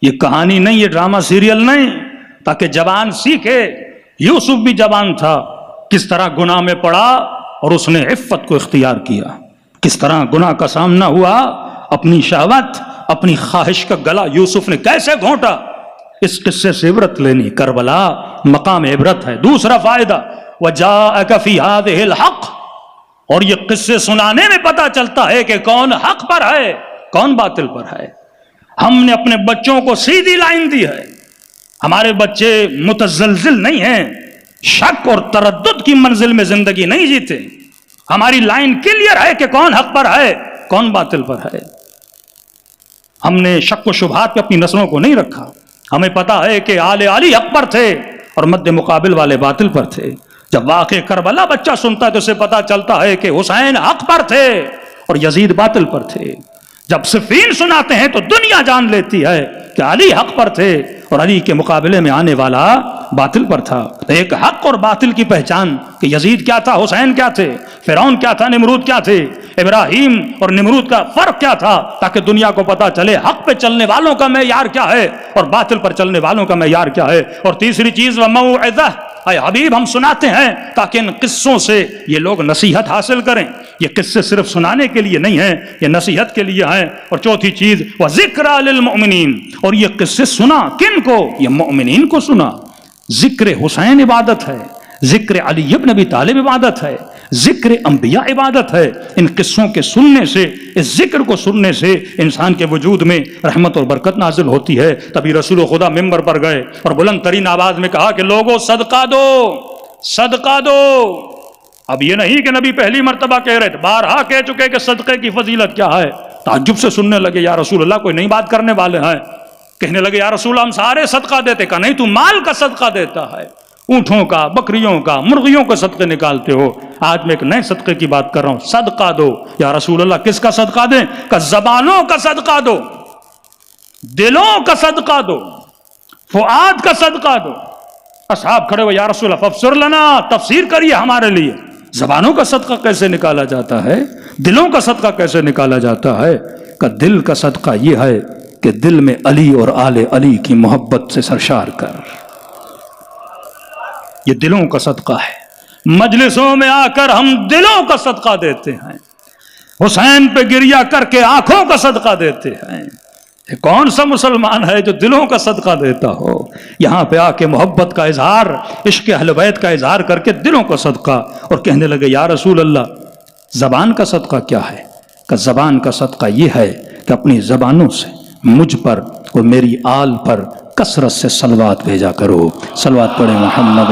یہ کہانی نہیں، یہ ڈرامہ سیریل نہیں، تاکہ جوان سیکھے۔ یوسف بھی جوان تھا، کس طرح گناہ میں پڑا اور اس نے عفت کو اختیار کیا، کس طرح گناہ کا سامنا ہوا، اپنی شہوت، اپنی خواہش کا گلا یوسف نے کیسے گھونٹا۔ اس قصے سے عبرت لینی، کربلا مقام عبرت ہے۔ دوسرا فائدہ، وَجَاءَكَ فِي هَذِهِ الْحَقِّ، اور یہ قصے سنانے میں پتہ چلتا ہے کہ کون حق پر ہے، کون باطل پر ہے۔ ہم نے اپنے بچوں کو سیدھی لائن دی ہے، ہمارے بچے متزلزل نہیں ہیں، شک اور تردد کی منزل میں زندگی نہیں جیتے۔ ہماری لائن کلیئر ہے کہ کون حق پر ہے، کون باطل پر ہے۔ ہم نے شک و شبہات پہ اپنی نسلوں کو نہیں رکھا۔ ہمیں پتا ہے کہ آل علی حق پر تھے اور مد مقابل والے باطل پر تھے۔ جب واقع کربلا بچہ سنتا ہے تو اسے پتا چلتا ہے کہ حسین حق پر تھے اور یزید باطل پر تھے۔ جب صفین سناتے ہیں تو دنیا جان لیتی ہے کہ علی حق پر تھے اور علی کے مقابلے میں آنے والا باطل پر تھا۔ ایک حق اور باطل کی پہچان کہ یزید کیا تھا، حسین کیا تھے، فرعون کیا تھا، نمرود کیا تھے، ابراہیم اور نمرود کا فرق کیا تھا، تاکہ دنیا کو پتا چلے حق پہ چلنے والوں کا معیار کیا ہے اور باطل پر چلنے والوں کا معیار کیا ہے۔ اور تیسری چیز وموعظہ، اے حبیب ہم سناتے ہیں تاکہ ان قصوں سے یہ لوگ نصیحت حاصل کریں۔ یہ قصے صرف سنانے کے لیے نہیں ہیں، یہ نصیحت کے لیے ہیں۔ اور چوتھی چیز وذکریٰ للمؤمنین، اور یہ قصے سنا کن کو؟ یہ مؤمنین کو سنا۔ ذکر حسین عبادت ہے، ذکر علی ابن ابی طالب عبادت ہے، ذکر انبیاء عبادت ہے۔ ان قصوں کے سننے سے، اس ذکر کو سننے سے انسان کے وجود میں رحمت اور برکت نازل ہوتی ہے۔ تبھی رسول خدا ممبر پر گئے اور بلند ترین آواز میں کہا کہ لوگوں صدقہ دو، صدقہ دو۔ اب یہ نہیں کہ نبی پہلی مرتبہ کہہ رہے تھے، بارہا کہہ چکے کہ صدقے کی فضیلت کیا ہے۔ تعجب سے سننے لگے، یا رسول اللہ کوئی نئی بات کرنے والے ہیں؟ کہنے لگے یا رسول اللہ ہم سارے صدقہ دیتے۔ کہا نہیں، تو مال کا صدقہ دیتا ہے، اونٹوں کا، بکریوں کا، مرغیوں کا صدقے نکالتے ہو۔ آج میں ایک نئے صدقے کی بات کر رہا ہوں، صدقہ دو۔ یا رسول اللہ کس کا صدقہ دیں؟ کہ زبانوں کا صدقہ دو، دلوں کا صدقہ دو، فؤاد کا صدقہ دو۔ اصحاب کھڑے ہوئے، یا رسول اللہ فافسر لنا، تفسیر کریے ہمارے لیے، زبانوں کا صدقہ کیسے نکالا جاتا ہے، دلوں کا صدقہ کیسے نکالا جاتا ہے؟ کہ دل کا صدقہ یہ ہے کہ دل میں علی اور آل علی کی محبت سے سرشار کر، یہ دلوں کا صدقہ ہے۔ مجلسوں میں آ کر ہم دلوں کا صدقہ دیتے ہیں، حسین پہ گریہ کر کے آنکھوں کا صدقہ دیتے ہیں۔ کون سا مسلمان ہے جو دلوں کا صدقہ دیتا ہو؟ یہاں پہ آ کے محبت کا اظہار، عشق اہل بیت کا اظہار کر کے دلوں کا صدقہ۔ اور کہنے لگے یا رسول اللہ زبان کا صدقہ کیا ہے؟ کہ زبان کا صدقہ یہ ہے کہ اپنی زبانوں سے مجھ پر اور میری آل پر کثرت سے صلوات بھیجا کرو۔ صلوات پڑھیں محمد